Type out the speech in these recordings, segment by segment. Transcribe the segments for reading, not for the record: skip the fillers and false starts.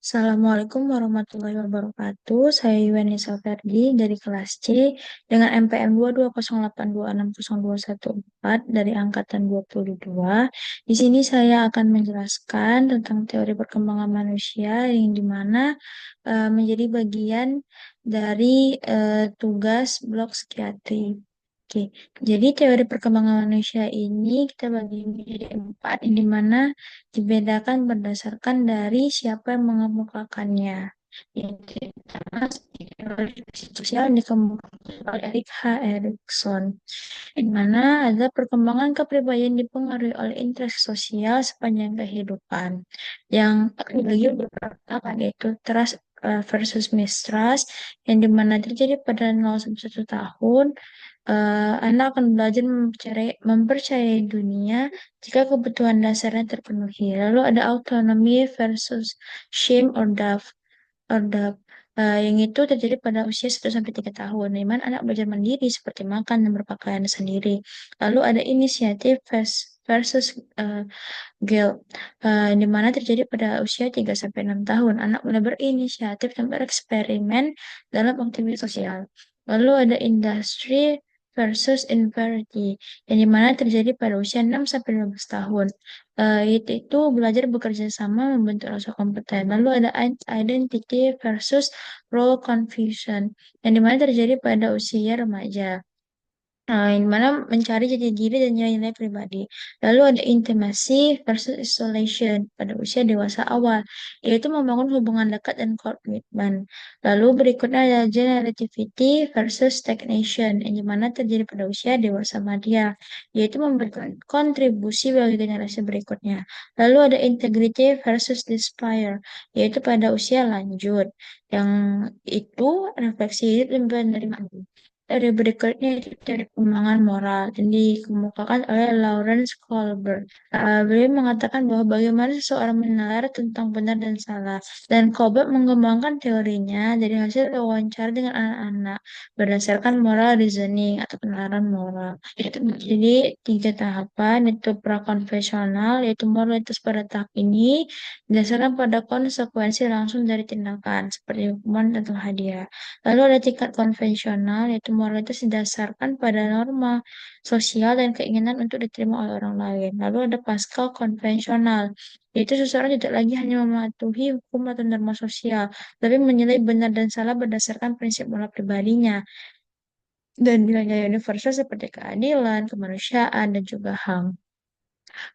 Assalamualaikum warahmatullahi wabarakatuh. Saya Yuwanisa Ferdi dari kelas C dengan NPM 22082602114 dari angkatan 22. Di sini saya akan menjelaskan tentang teori perkembangan manusia yang dimana menjadi bagian dari tugas blok psikiatri. Oke, jadi teori perkembangan manusia ini kita bagi menjadi empat, yang dimana dibedakan berdasarkan dari siapa yang mengemukakannya. Yaitu yang pertama, teori sosial yang dikemukakan oleh Erik H. Erikson, di mana ada perkembangan kepribadian dipengaruhi oleh interaksi sosial sepanjang kehidupan. Yang bagi beberapa tahap yaitu trust versus mistrust, yang dimana terjadi pada 0 sampai 1 tahun. Anak akan belajar mempercayai dunia jika kebutuhan dasarnya terpenuhi. Lalu ada autonomy versus shame or doubt. Yang itu terjadi pada usia 1 sampai 3 tahun, di mana anak belajar mandiri seperti makan dan berpakaian sendiri. Lalu ada inisiatif versus guilt, di mana terjadi pada usia 3 sampai 6 tahun. Anak mulai berinisiatif dan bereksperimen dalam aktivitas sosial. Lalu ada industri versus inverti, yang dimana terjadi pada usia 6 sampai 15 tahun. Itu belajar bekerja sama membentuk rasa kompeten. Lalu ada identity versus role confusion, yang dimana terjadi pada usia remaja. Yang mana mencari jati diri dan nilai-nilai pribadi. Lalu ada intimacy versus isolation pada usia dewasa awal, yaitu membangun hubungan dekat dan komitmen. Lalu berikutnya ada generativity versus stagnation, yang dimana terjadi pada usia dewasa madya, yaitu memberikan kontribusi bagi generasi berikutnya. Lalu ada integrity versus despair, yaitu pada usia lanjut, yang itu refleksi hidup dan penerimaan. Dari berikutnya itu dari perkembangan moral yang dikemukakan oleh Lawrence Kohlberg. Beliau mengatakan bahwa bagaimana seseorang menalar tentang benar dan salah. Dan Kohlberg mengembangkan teorinya dari hasil wawancara dengan anak-anak berdasarkan moral reasoning atau penalaran moral. Itu jadi 3 tahapan, yaitu prakonvensional, yaitu moralitas pada tahap ini berdasarkan pada konsekuensi langsung dari tindakan seperti hukuman atau hadiah. Lalu ada tingkat konvensional, yaitu moralitas didasarkan pada norma sosial dan keinginan untuk diterima oleh orang lain. Lalu ada Pascal konvensional, yaitu seseorang tidak lagi hanya mematuhi hukum atau norma sosial, tapi menilai benar dan salah berdasarkan prinsip moral pribadinya dan nilai-nilai universal seperti keadilan, kemanusiaan, dan juga HAM.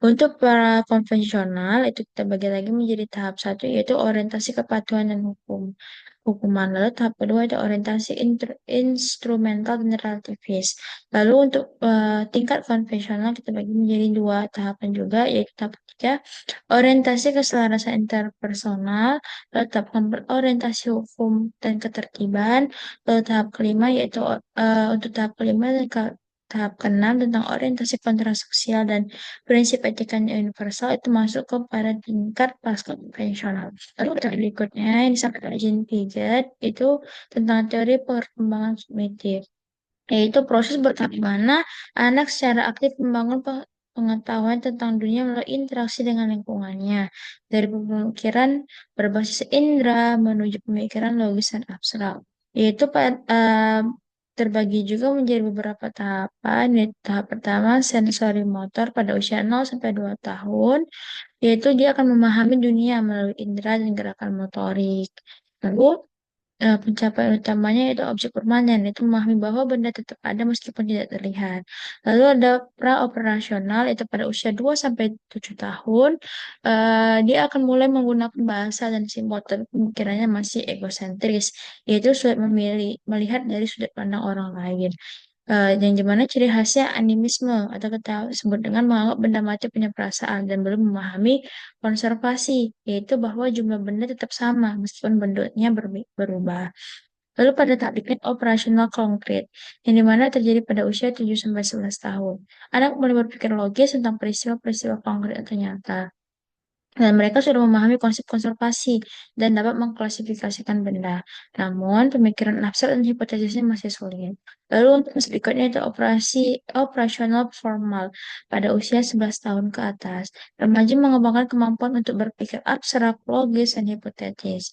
Untuk para konvensional, itu kita bagi lagi menjadi tahap satu, yaitu orientasi kepatuhan dan hukuman. Lalu tahap kedua itu orientasi instrumental dan relativis. Lalu untuk tingkat konvensional kita bagi menjadi 2 tahapan juga, yaitu tahap ketiga orientasi keselarasan interpersonal, lalu tahap keempat orientasi hukum dan ketertiban, lalu tahap kelima yaitu untuk tahap kelima dan tahap keenam tentang orientasi kontrasosial dan prinsip etika yang universal, itu masuk kepada tingkat pasca konvensional. Lalu teori berikutnya yang disampaikan oleh Jean Piaget itu tentang teori perkembangan kognitif, yaitu proses bertahap di mana anak secara aktif membangun pengetahuan tentang dunia melalui interaksi dengan lingkungannya, dari pemikiran berbasis indera menuju pemikiran logis dan abstrak. Yaitu terbagi juga menjadi beberapa tahapan. Yaitu tahap pertama sensori motor pada usia 0 sampai 2 tahun, yaitu dia akan memahami dunia melalui indera dan gerakan motorik. Lalu pencapaian utamanya yaitu objek permanen, itu memahami bahwa benda tetap ada meskipun tidak terlihat. Lalu ada pra-operasional, itu pada usia 2 sampai 7 tahun, dia akan mulai menggunakan bahasa dan simbol, tapi pemikirannya masih egosentris, yaitu sulit melihat dari sudut pandang orang lain. Yang dimana ciri khasnya animisme atau kita sebut dengan menganggap benda mati punya perasaan dan belum memahami konservasi, yaitu bahwa jumlah benda tetap sama meskipun bentuknya berubah. Lalu pada tahap operasional konkret, yang dimana terjadi pada usia 7 sampai 11 tahun. Anak mulai berpikir logis tentang peristiwa-peristiwa konkret atau nyata. Dan mereka sudah memahami konsep konservasi dan dapat mengklasifikasikan benda. Namun, pemikiran abstrak dan hipotesisnya masih sulit. Lalu untuk berikutnya itu operasional formal pada usia 11 tahun ke atas. Remaja mengembangkan kemampuan untuk berpikir abstrak, logis, dan hipotetis.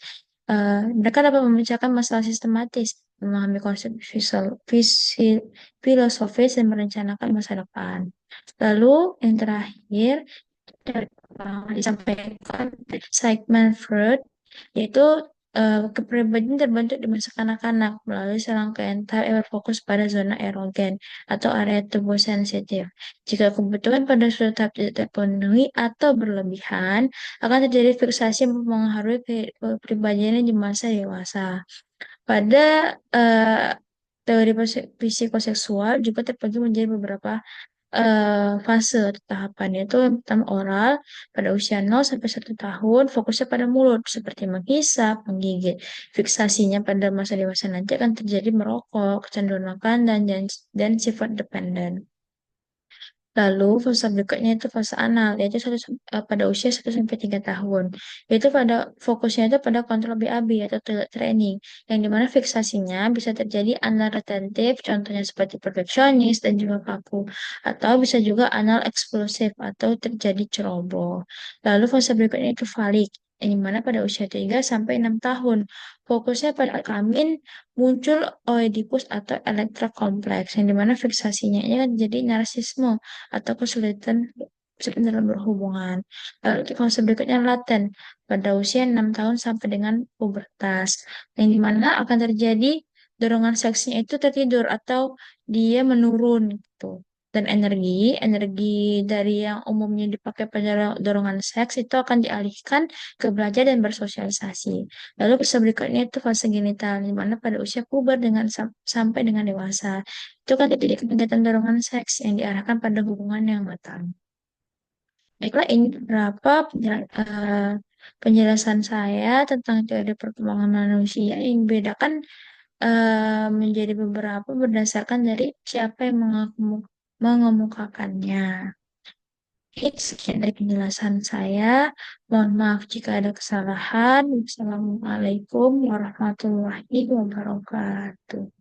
Mereka dapat memecahkan masalah sistematis, memahami konsep filosofis, dan merencanakan masa depan. Lalu, yang terakhir, disampaikan segmen Freud, yaitu kepribadian terbentuk di masa kanak-kanak melalui serangkaian tahap yang berfokus pada zona erogen atau area tubuh sensitif. Jika kebutuhan pada suatu tahap tidak terpenuhi atau berlebihan, akan terjadi fiksasi yang mempengaruhi kepribadiannya di masa dewasa. Pada teori psikoseksual juga terbagi menjadi beberapa fase atau tahapan yaitu yang pertama oral pada usia 0 sampai 1 tahun fokusnya pada mulut seperti menghisap, menggigit. Fiksasinya pada masa dewasa nanti akan terjadi merokok, kecanduan makan dan sifat dependen. Lalu fase berikutnya itu fase anal, yaitu pada usia 1 sampai 3 tahun. Yaitu pada fokusnya itu pada kontrol BAB atau toilet training, yang dimana fiksasinya bisa terjadi anal retentif, contohnya seperti perfeksionis dan juga kaku, atau bisa juga anal eksplosif atau terjadi ceroboh. Lalu fase berikutnya itu falik, yang dimana pada usia 3 sampai 6 tahun. Fokusnya pada kelamin muncul oedipus atau elektra kompleks, yang dimana fiksasinya ini kan jadi narsisme atau kesulitan dalam berhubungan. Lalu untuk fase berikutnya laten pada usia 6 tahun sampai dengan pubertas, yang dimana akan terjadi dorongan seksnya itu tertidur atau dia menurun gitu. Dan energi dari yang umumnya dipakai pada dorongan seks itu akan dialihkan ke belajar dan bersosialisasi. Lalu fase berikutnya itu fase genital, di mana pada usia puber sampai dengan dewasa. Itu kan terjadi kegiatan dorongan seks yang diarahkan pada hubungan yang matang. Baiklah, ini beberapa penjelasan saya tentang teori perkembangan manusia yang membedakan menjadi beberapa berdasarkan dari siapa yang mengemukakannya. Oke, sekian dari penjelasan saya. Mohon maaf jika ada kesalahan. Wassalamualaikum warahmatullahi wabarakatuh.